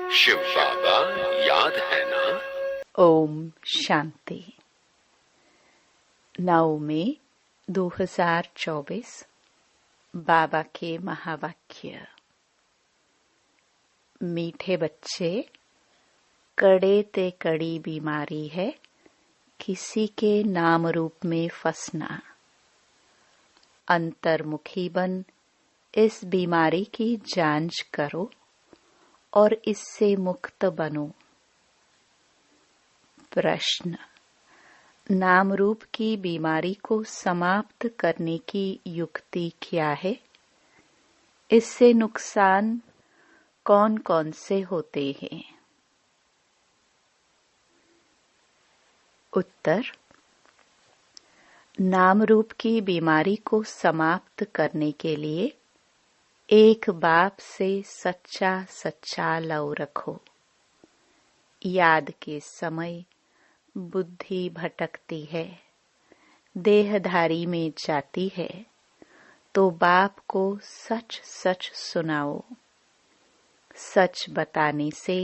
शिव बाबा याद है ना। ओम शांति। 9 मई 2024 बाबा के महावाक्य। मीठे बच्चे, कड़े ते कड़ी बीमारी है किसी के नाम रूप में फंसना। अंतर्मुखी बन इस बीमारी की जांच करो और इससे मुक्त बनो। प्रश्न: नाम रूप की बीमारी को समाप्त करने की युक्ति क्या है? इससे नुकसान कौन कौन से होते हैं? उत्तर: नाम रूप की बीमारी को समाप्त करने के लिए एक बाप से सच्चा सच्चा लव रखो। याद के समय बुद्धि भटकती है, देहधारी में जाती है, तो बाप को सच सच सुनाओ। सच बताने से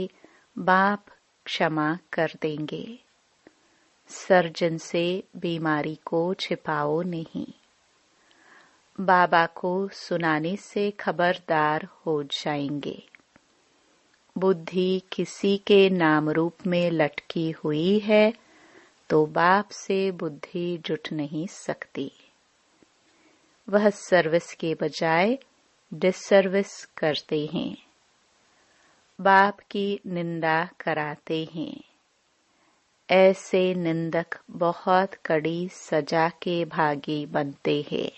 बाप क्षमा कर देंगे। सर्जन से बीमारी को छिपाओ नहीं। बाबा को सुनाने से खबरदार हो जाएंगे। बुद्धि किसी के नाम रूप में लटकी हुई है तो बाप से बुद्धि जुट नहीं सकती। वह सर्विस के बजाय डिसर्विस करते हैं। बाप की निंदा कराते हैं। ऐसे निंदक बहुत कड़ी सजा के भागी बनते हैं।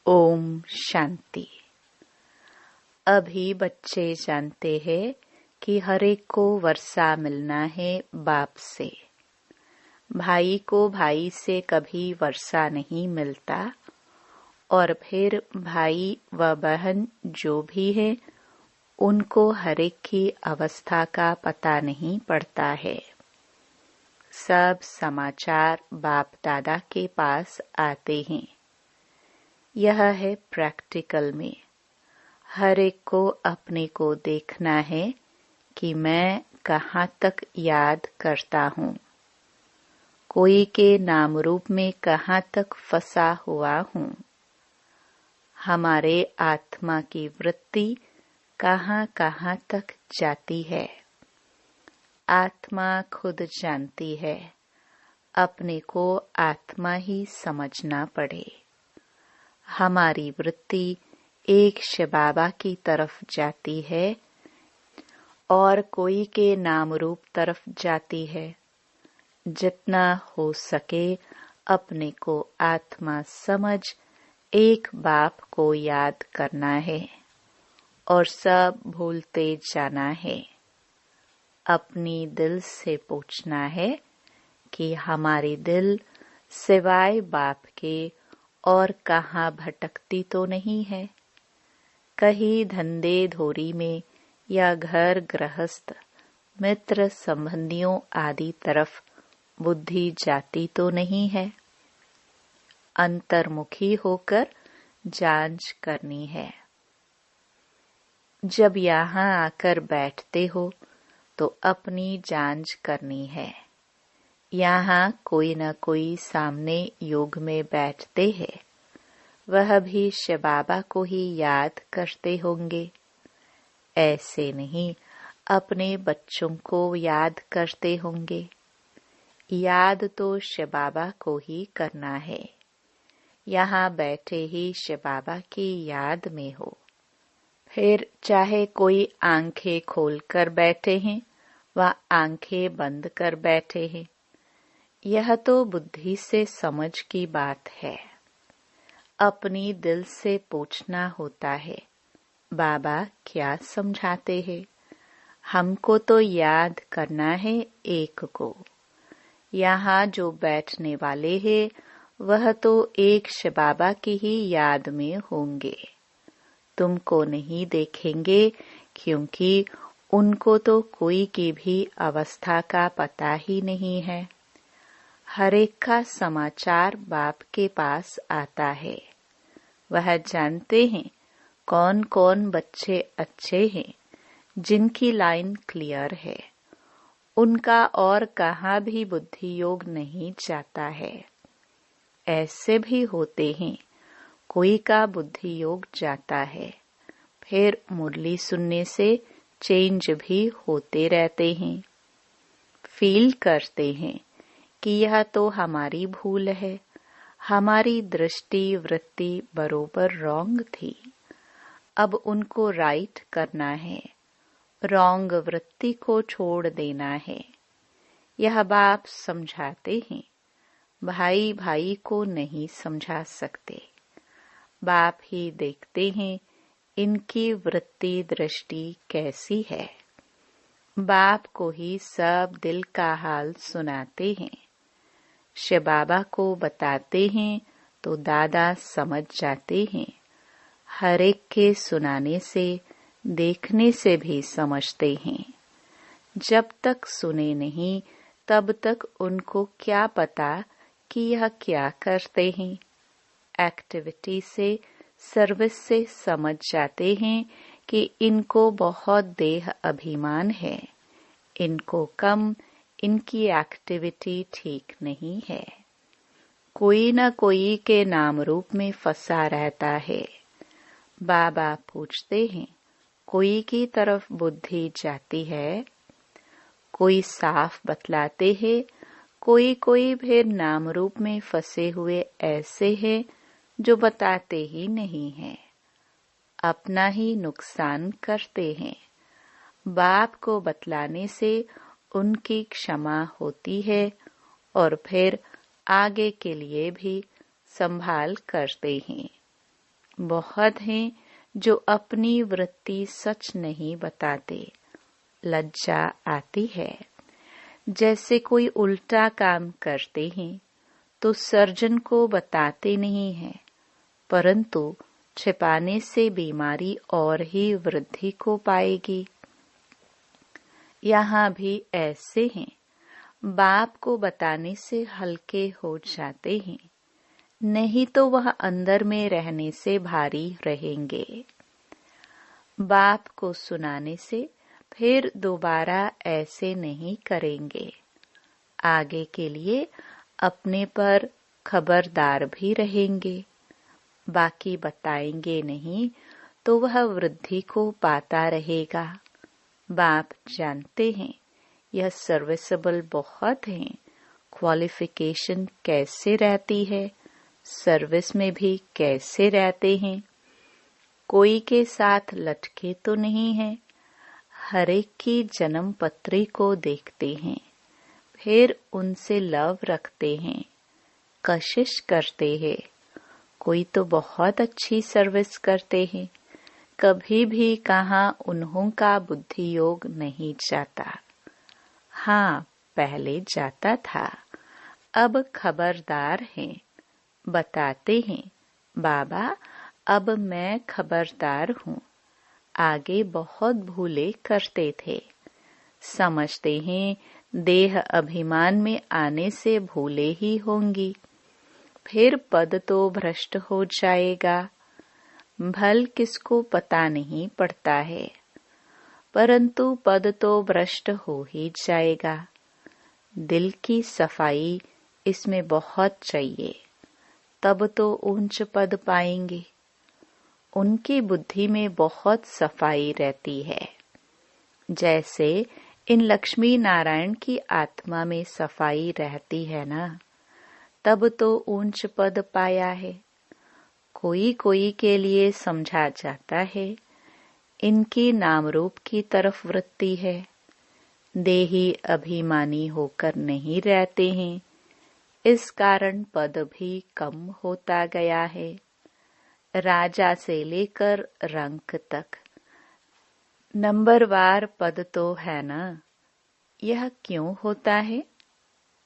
ओम शांति। अभी बच्चे जानते हैं कि हर एक को वर्षा मिलना है बाप से। भाई को भाई से कभी वर्षा नहीं मिलता, और फिर भाई व बहन जो भी है उनको हर एक की अवस्था का पता नहीं पड़ता है। सब समाचार बाप दादा के पास आते हैं। यह है प्रैक्टिकल में। हर एक को अपने को देखना है कि मैं कहाँ तक याद करता हूँ, कोई के नाम रूप में कहाँ तक फंसा हुआ हूँ। हमारे आत्मा की वृत्ति कहाँ कहाँ तक जाती है, आत्मा खुद जानती है। अपने को आत्मा ही समझना पड़े। हमारी वृत्ति एक शिव बाबा की तरफ जाती है और कोई के नाम रूप तरफ जाती है। जितना हो सके अपने को आत्मा समझ एक बाप को याद करना है और सब भूलते जाना है। अपनी दिल से पूछना है कि हमारी दिल सिवाय बाप के और कहाँ भटकती तो नहीं है। कहीं धंधे धोरी में या घर गृहस्थ मित्र संबंधियों आदि तरफ बुद्धि जाती तो नहीं है। अंतर्मुखी होकर जांच करनी है। जब यहाँ आकर बैठते हो तो अपनी जांच करनी है। यहाँ कोई न कोई सामने योग में बैठते हैं, वह भी शिव बाबा को ही याद करते होंगे। ऐसे नहीं अपने बच्चों को याद करते होंगे। याद तो शिव बाबा को ही करना है। यहाँ बैठे ही शिव बाबा की याद में हो। फिर चाहे कोई आंखें खोलकर बैठे हैं व आंखें बंद कर बैठे हैं, यह तो बुद्धि से समझ की बात है। अपनी दिल से पूछना होता है, बाबा क्या समझाते हैं? हमको तो याद करना है एक को। यहाँ जो बैठने वाले हैं वह तो एक शिव बाबा की ही याद में होंगे। तुमको नहीं देखेंगे क्योंकि उनको तो कोई की भी अवस्था का पता ही नहीं है। हर एक का समाचार बाप के पास आता है। वह जानते हैं कौन कौन बच्चे अच्छे हैं जिनकी लाइन क्लियर है, उनका और कहाँ भी बुद्धि योग नहीं जाता है। ऐसे भी होते हैं, कोई का बुद्धि योग जाता है, फिर मुरली सुनने से चेंज भी होते रहते हैं। फील करते हैं कि यह तो हमारी भूल है, हमारी दृष्टि वृत्ति बरोबर रॉन्ग थी, अब उनको राइट करना है, रॉन्ग वृत्ति को छोड़ देना है। यह बाप समझाते हैं, भाई भाई को नहीं समझा सकते। बाप ही देखते हैं इनकी वृत्ति दृष्टि कैसी है। बाप को ही सब दिल का हाल सुनाते हैं। शिव बाबा को बताते हैं तो दादा समझ जाते हैं। हर एक के सुनाने से देखने से भी समझते हैं। जब तक सुने नहीं तब तक उनको क्या पता कि यह क्या करते हैं। एक्टिविटी से, सर्विस से समझ जाते हैं कि इनको बहुत देह अभिमान है, इनको कम, इनकी एक्टिविटी ठीक नहीं है। कोई न कोई के नाम रूप में फंसा रहता है। बाबा पूछते हैं, कोई की तरफ बुद्धि जाती है? कोई साफ बतलाते हैं, कोई कोई फिर नाम रूप में फंसे हुए ऐसे हैं जो बताते ही नहीं हैं, अपना ही नुकसान करते हैं। बाप को बतलाने से उनकी क्षमा होती है और फिर आगे के लिए भी संभाल करते हैं। बहुत हैं जो अपनी वृत्ति सच नहीं बताते, लज्जा आती है। जैसे कोई उल्टा काम करते हैं तो सर्जन को बताते नहीं हैं, परंतु छिपाने से बीमारी और ही वृद्धि को पाएगी। यहाँ भी ऐसे हैं, बाप को बताने से हल्के हो जाते हैं, नहीं तो वह अंदर में रहने से भारी रहेंगे। बाप को सुनाने से फिर दोबारा ऐसे नहीं करेंगे। आगे के लिए अपने पर खबरदार भी रहेंगे। बाकी बताएंगे नहीं तो वह वृद्धि को पाता रहेगा। बाप जानते हैं यह सर्विसेबल बहुत है, क्वालिफिकेशन कैसे रहती है, सर्विस में भी कैसे रहते हैं। कोई के साथ लटके तो नहीं है। हर एक की जन्म पत्री को देखते हैं, फिर उनसे लव रखते हैं, कशिश करते हैं। कोई तो बहुत अच्छी सर्विस करते हैं, कभी भी कहाँ उन्हों का बुद्धि योग नहीं जाता। हाँ, पहले जाता था, अब खबरदार हैं, बताते हैं, बाबा अब मैं खबरदार हूँ। आगे बहुत भूले करते थे, समझते हैं देह अभिमान में आने से भूले ही होंगी, फिर पद तो भ्रष्ट हो जाएगा। भल किसको पता नहीं पड़ता है, परंतु पद तो भ्रष्ट हो ही जाएगा। दिल की सफाई इसमें बहुत चाहिए, तब तो ऊंच पद पाएंगे। उनकी बुद्धि में बहुत सफाई रहती है। जैसे इन लक्ष्मी नारायण की आत्मा में सफाई रहती है ना, तब तो ऊंच पद पाया है। कोई कोई के लिए समझा जाता है, इनकी नाम रूप की तरफ वृत्ति है, देही अभिमानी होकर नहीं रहते हैं, इस कारण पद भी कम होता गया है। राजा से लेकर रंक तक नंबरवार पद तो है ना। यह क्यों होता है,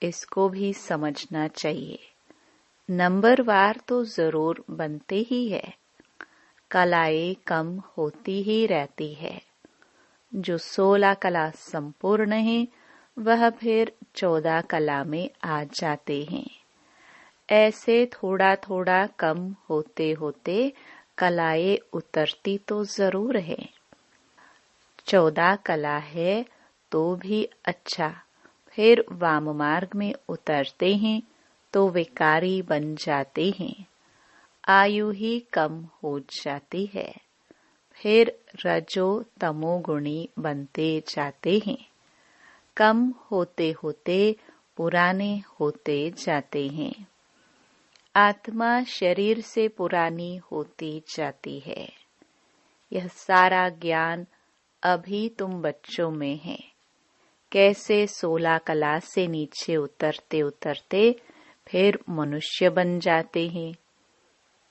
इसको भी समझना चाहिए। नंबरवार तो जरूर बनते ही है, कलाएं कम होती ही रहती है। जो 16 कला संपूर्ण है वह फिर 14 कला में आ जाते हैं। ऐसे थोड़ा थोड़ा कम होते होते कलाएं उतरती तो जरूर है। 14 कला है तो भी अच्छा, फिर वाम मार्ग में उतरते हैं तो विकारी बन जाते हैं। आयु ही कम हो जाती है, फिर रजो तमोगुणी बनते जाते हैं। कम होते होते पुराने होते जाते हैं। आत्मा शरीर से पुरानी होती जाती है। यह सारा ज्ञान अभी तुम बच्चों में है। कैसे 16 कला से नीचे उतरते उतरते फिर मनुष्य बन जाते हैं।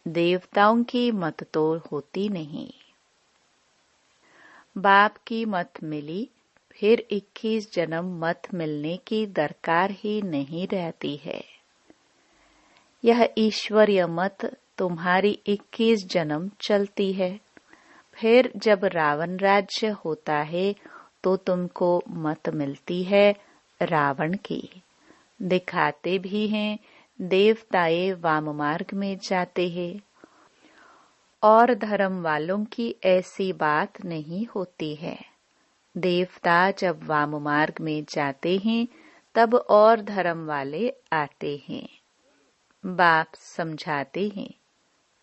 देवताओं की मत तो होती नहीं। बाप की मत मिली, फिर 21 जन्म मत मिलने की दरकार ही नहीं रहती है। यह ईश्वरीय मत तुम्हारी 21 जन्म चलती है। फिर जब रावण राज्य होता है तो तुमको मत मिलती है रावण की। दिखाते भी हैं देवताए वाम मार्ग में जाते हैं। और धर्म वालों की ऐसी बात नहीं होती है। देवता जब वाम मार्ग में जाते हैं तब और धर्म वाले आते हैं। बाप समझाते हैं,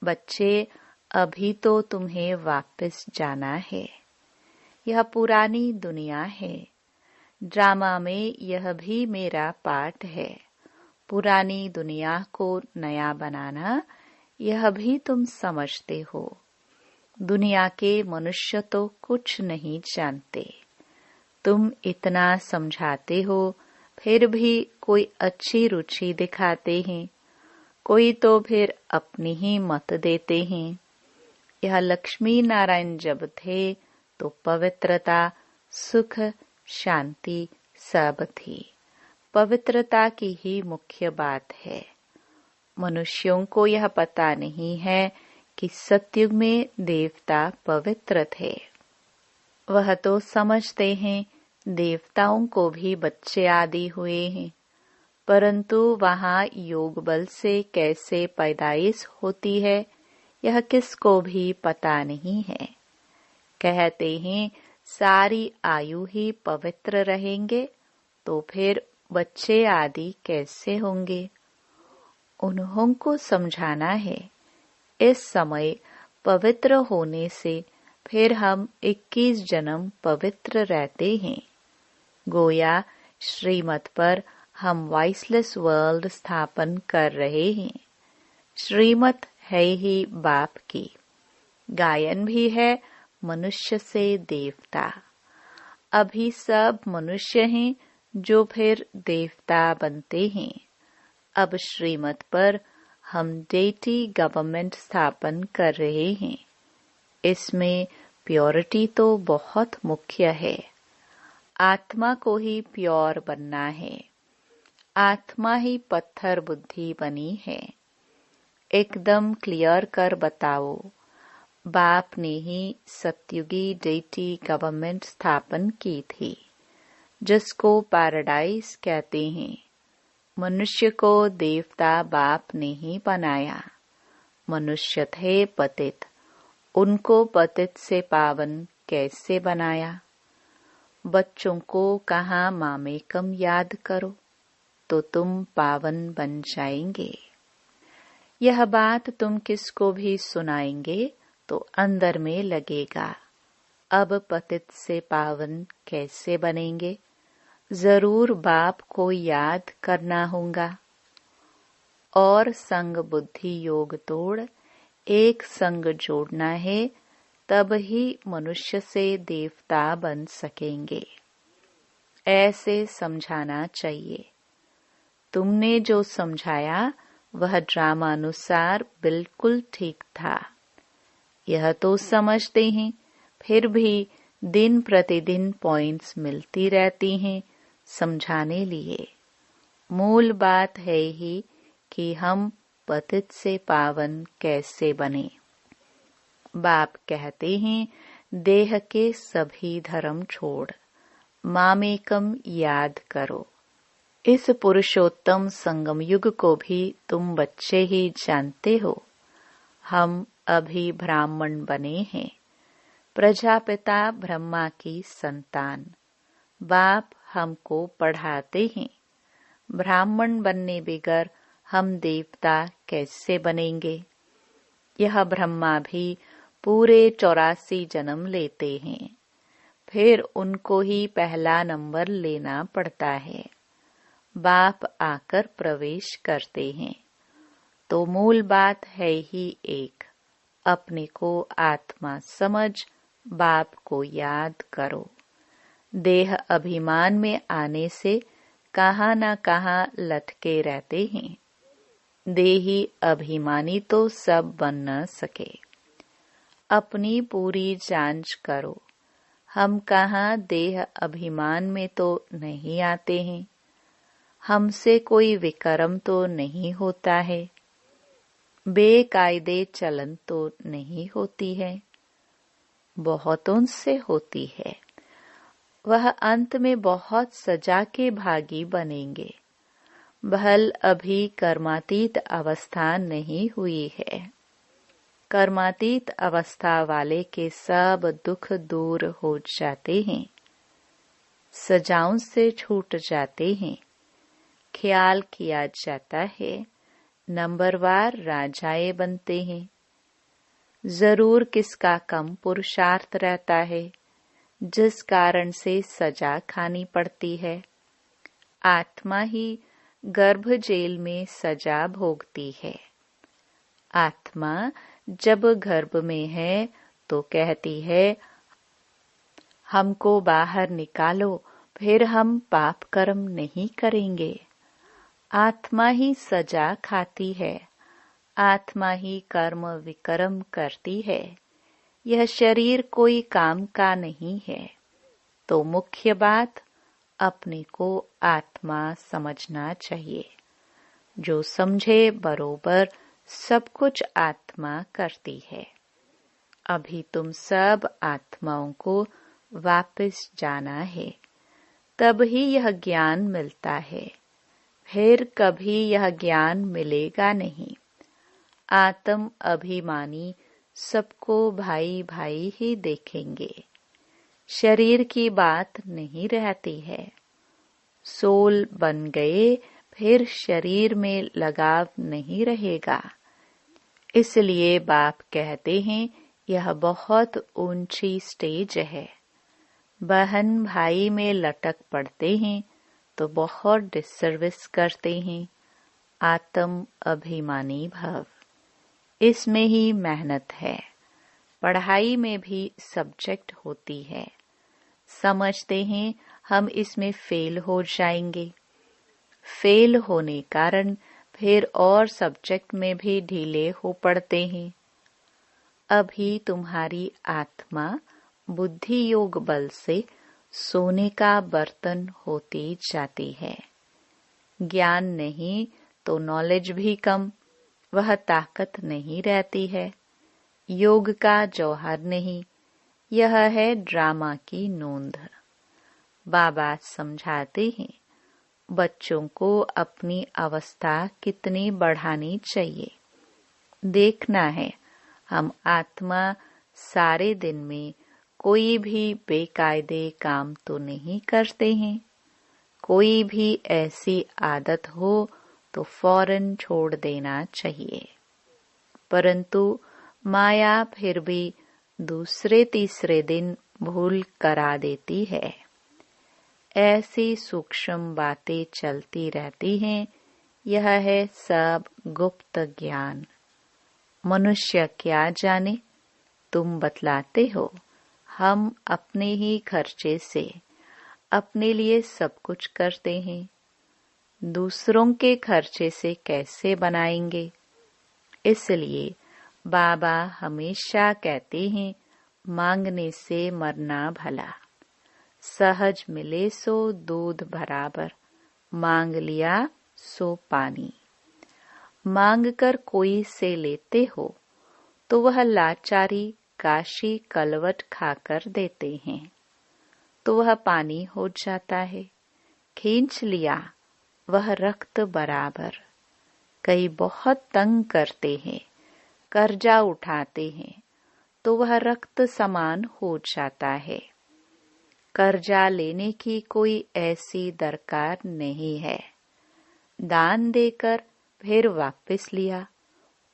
बच्चे अभी तो तुम्हें वापस जाना है। यह पुरानी दुनिया है। ड्रामा में यह भी मेरा पार्ट है। पुरानी दुनिया को नया बनाना, यह भी तुम समझते हो। दुनिया के मनुष्य तो कुछ नहीं जानते। तुम इतना समझाते हो, फिर भी कोई अच्छी रुचि दिखाते हैं, कोई तो फिर अपनी ही मत देते हैं। यह लक्ष्मी नारायण जब थे तो पवित्रता, सुख, शांति सब थी। पवित्रता की ही मुख्य बात है। मनुष्यों को यह पता नहीं है कि सतयुग में देवता पवित्र थे। वह तो समझते हैं देवताओं को भी बच्चे आदि हुए हैं, परंतु वहाँ योग बल से कैसे पैदाइश होती है यह किसको भी पता नहीं है। कहते हैं सारी आयु ही पवित्र रहेंगे तो फिर बच्चे आदि कैसे होंगे। उन्हों को समझाना है इस समय पवित्र होने से फिर हम 21 जन्म पवित्र रहते हैं। गोया श्रीमत पर हम वॉइसलेस वर्ल्ड स्थापन कर रहे हैं। श्रीमत है ही बाप की। गायन भी है मनुष्य से देवता। अभी सब मनुष्य हैं जो फिर देवता बनते हैं। अब श्रीमत पर हम डेटी गवर्नमेंट स्थापन कर रहे हैं। इसमें प्योरिटी तो बहुत मुख्य है। आत्मा को ही प्योर बनना है। आत्मा ही पत्थर बुद्धि बनी है। एकदम क्लियर कर बताओ। बाप ने ही सतयुगी डेटी गवर्नमेंट स्थापन की थी, जिसको पैराडाइज कहते हैं। मनुष्य को देवता बाप ने ही बनाया। मनुष्य थे पतित, उनको पतित से पावन कैसे बनाया। बच्चों को कहाँ मामेकम याद करो तो तुम पावन बन जाएंगे। यह बात तुम किसको भी सुनाएंगे तो अंदर में लगेगा, अब पतित से पावन कैसे बनेंगे। जरूर बाप को याद करना होगा। और संग बुद्धि योग तोड़ एक संग जोड़ना है, तब ही मनुष्य से देवता बन सकेंगे। ऐसे समझाना चाहिए। तुमने जो समझाया वह ड्रामानुसार बिल्कुल ठीक था। यह तो समझते हैं, फिर भी दिन प्रतिदिन पॉइंट्स मिलती रहती हैं समझाने लिए। मूल बात है ही कि हम पतित से पावन कैसे बने। बाप कहते हैं देह के सभी धर्म छोड़ मामेकम याद करो। इस पुरुषोत्तम संगम युग को भी तुम बच्चे ही जानते हो। हम अभी ब्राह्मण बने हैं। प्रजापिता ब्रह्मा की संतान। बाप हमको पढ़ाते हैं। ब्राह्मण बनने बगैर हम देवता कैसे बनेंगे? यह ब्रह्मा भी पूरे 84 जन्म लेते हैं, फिर उनको ही पहला नंबर लेना पड़ता है। बाप आकर प्रवेश करते हैं। तो मूल बात है ही एक, अपने को आत्मा समझ बाप को याद करो। देह अभिमान में आने से कहाँ न कहाँ लटके रहते हैं। देही अभिमानी तो सब बन न सके। अपनी पूरी जांच करो, हम कहाँ देह अभिमान में तो नहीं आते हैं। हमसे कोई विकर्म तो नहीं होता है, बेकायदे चलन तो नहीं होती है। बहुतों से होती है। वह अंत में बहुत सजा के भागी बनेंगे। भल अभी कर्मातीत अवस्था नहीं हुई है। कर्मातीत अवस्था वाले के सब दुख दूर हो जाते हैं, सजाओं से छूट जाते हैं। ख्याल किया जाता है, नंबरवार राजाए बनते हैं। जरूर किसका कम पुरुषार्थ रहता है, जिस कारण से सजा खानी पड़ती है। आत्मा ही गर्भ जेल में सजा भोगती है। आत्मा जब गर्भ में है तो कहती है, हमको बाहर निकालो, फिर हम पाप कर्म नहीं करेंगे। आत्मा ही सजा खाती है। आत्मा ही कर्म विकर्म करती है। यह शरीर कोई काम का नहीं है। तो मुख्य बात, अपने को आत्मा समझना चाहिए। जो समझे बरोबर सब कुछ आत्मा करती है। अभी तुम सब आत्माओं को वापस जाना है, तब ही यह ज्ञान मिलता है। फिर कभी यह ज्ञान मिलेगा नहीं। आत्म अभिमानी सबको भाई भाई ही देखेंगे। शरीर की बात नहीं रहती है। सोल बन गए, फिर शरीर में लगाव नहीं रहेगा। इसलिए बाप कहते हैं, यह बहुत ऊंची स्टेज है। बहन भाई में लटक पड़ते हैं तो बहुत डिसर्विस करते हैं। आत्म अभिमानी भव, इसमें ही मेहनत है। पढ़ाई में भी सब्जेक्ट होती है। समझते हैं हम इसमें फेल हो जाएंगे। फेल होने कारण फिर और सब्जेक्ट में भी ढीले हो पड़ते हैं। अभी तुम्हारी आत्मा बुद्धि योग बल से सोने का बर्तन होती जाती है। ज्ञान नहीं तो नॉलेज भी कम, वह ताकत नहीं रहती है। योग का जौहर नहीं, यह है ड्रामा की नोंद। बाबा समझाते हैं, बच्चों को अपनी अवस्था कितनी बढ़ानी चाहिए। देखना है, हम आत्मा सारे दिन में कोई भी बेकायदे काम तो नहीं करते हैं। कोई भी ऐसी आदत हो तो फौरन छोड़ देना चाहिए। परंतु माया फिर भी दूसरे तीसरे दिन भूल करा देती है। ऐसी सूक्ष्म बातें चलती रहती हैं। यह है सब गुप्त ज्ञान। मनुष्य क्या जाने, तुम बतलाते हो। हम अपने ही खर्चे से अपने लिए सब कुछ करते हैं। दूसरों के खर्चे से कैसे बनाएंगे? इसलिए बाबा हमेशा कहते हैं, मांगने से मरना भला। सहज मिले सो दूध बराबर, मांग लिया सो पानी। मांग कर कोई से लेते हो तो वह लाचारी काशी कलवट खाकर देते हैं, तो वह पानी हो जाता है। खींच लिया वह रक्त बराबर। कई बहुत तंग करते हैं, कर्जा उठाते हैं तो वह रक्त समान हो जाता है। कर्जा लेने की कोई ऐसी दरकार नहीं है। दान देकर फिर वापस लिया,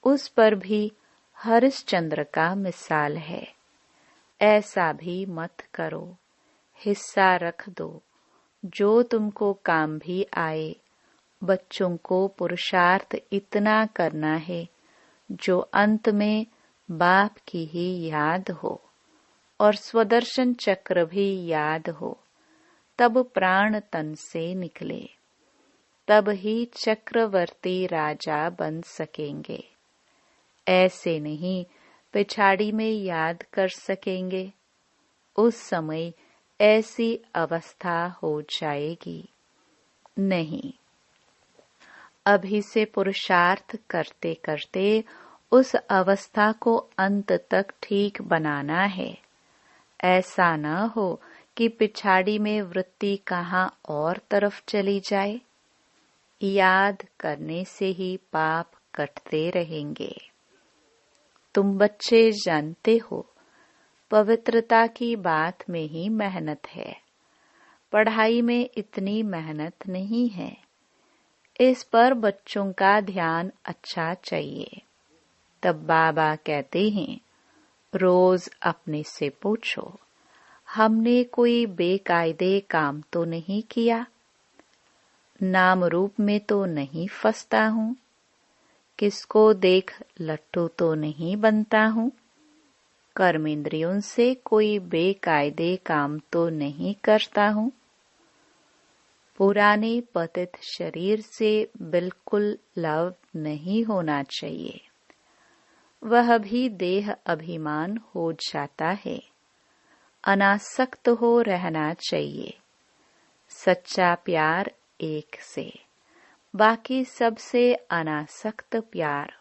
उस पर भी हरिश्चंद्र का मिसाल है। ऐसा भी मत करो, हिस्सा रख दो जो तुमको काम भी आए। बच्चों को पुरुषार्थ इतना करना है जो अंत में बाप की ही याद हो और स्वदर्शन चक्र भी याद हो, तब प्राण तन से निकले, तब ही चक्रवर्ती राजा बन सकेंगे। ऐसे नहीं पिछाड़ी में याद कर सकेंगे, उस समय ऐसी अवस्था हो जाएगी। नहीं, अभी से पुरुषार्थ करते करते उस अवस्था को अंत तक ठीक बनाना है। ऐसा न हो कि पिछाड़ी में वृत्ति कहाँ और तरफ चली जाए। याद करने से ही पाप कटते रहेंगे। तुम बच्चे जानते हो, पवित्रता की बात में ही मेहनत है, पढ़ाई में इतनी मेहनत नहीं है। इस पर बच्चों का ध्यान अच्छा चाहिए। तब बाबा कहते हैं, रोज अपने से पूछो, हमने कोई बेकायदे काम तो नहीं किया? नाम रूप में तो नहीं फंसता हूँ? किसको देख लट्टू तो नहीं बनता हूँ? कर्मेंद्रियों से कोई बेकायदे काम तो नहीं करता हूँ? पुराने पतित शरीर से बिल्कुल लव नहीं होना चाहिए। वह भी देह अभिमान हो जाता है। अनासक्त हो रहना चाहिए। सच्चा प्यार एक से, बाकी सबसे अनासक्त प्यार।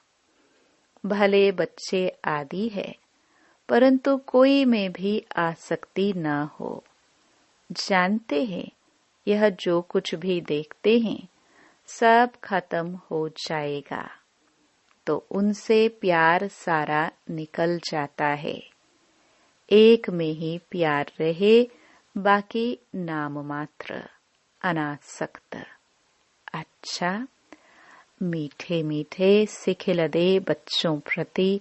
भले बच्चे आदि है, परंतु कोई में भी आसक्ति न हो। जानते हैं, यह जो कुछ भी देखते हैं सब खत्म हो जाएगा, तो उनसे प्यार सारा निकल जाता है। एक में ही प्यार रहे, बाकी नाम मात्र, अनासक्त। अच्छा, मीठे मीठे सिखिलदे बच्चों प्रति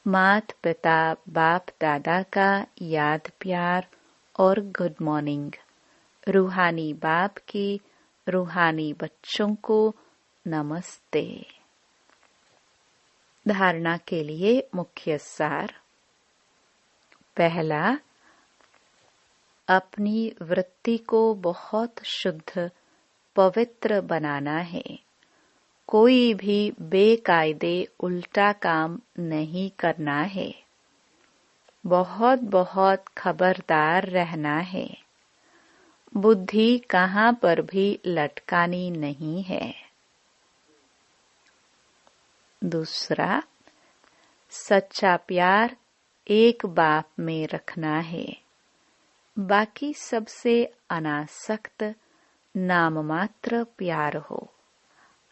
मात पिता बाप दादा का याद प्यार और गुड मॉर्निंग। रूहानी बाप की रूहानी बच्चों को नमस्ते। धारणा के लिए मुख्य सार। पहला, अपनी वृत्ति को बहुत शुद्ध पवित्र बनाना है। कोई भी बेकायदे उल्टा काम नहीं करना है। बहुत बहुत खबरदार रहना है। बुद्धि कहाँ पर भी लटकानी नहीं है। दूसरा, सच्चा प्यार एक बाप में रखना है। बाकी सबसे अनासक्त नाम मात्र प्यार हो।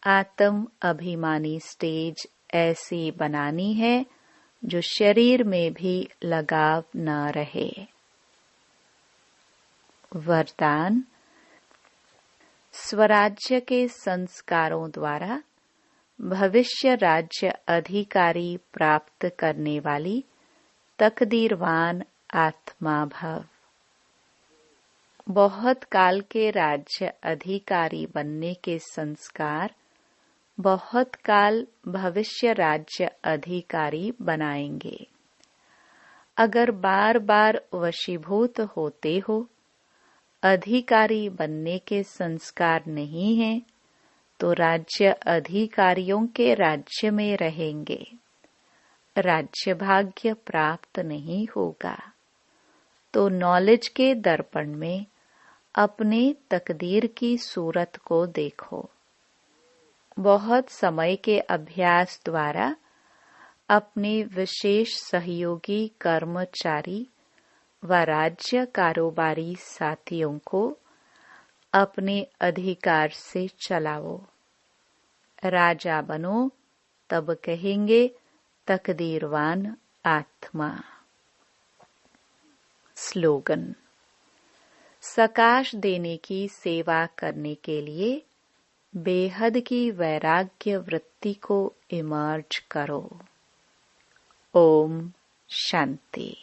आत्म अभिमानी स्टेज ऐसी बनानी है जो शरीर में भी लगाव न रहे। वरदान, स्वराज्य के संस्कारों द्वारा भविष्य राज्य अधिकारी प्राप्त करने वाली तकदीरवान आत्मा भव। बहुत काल के राज्य अधिकारी बनने के संस्कार बहुत काल भविष्य राज्य अधिकारी बनाएंगे। अगर बार बार वशीभूत होते हो, अधिकारी बनने के संस्कार नहीं हैं, तो राज्य अधिकारियों के राज्य में रहेंगे। राज्य भाग्य प्राप्त नहीं होगा। तो नॉलेज के दर्पण में अपने तकदीर की सूरत को देखो। बहुत समय के अभ्यास द्वारा अपने विशेष सहयोगी कर्मचारी व राज्य कारोबारी साथियों को अपने अधिकार से चलाओ। राजा बनो, तब कहेंगे तकदीरवान आत्मा। स्लोगन। सकाश देने की सेवा करने के लिए बेहद की वैराग्य वृत्ति को इमर्ज करो। ओम शांति।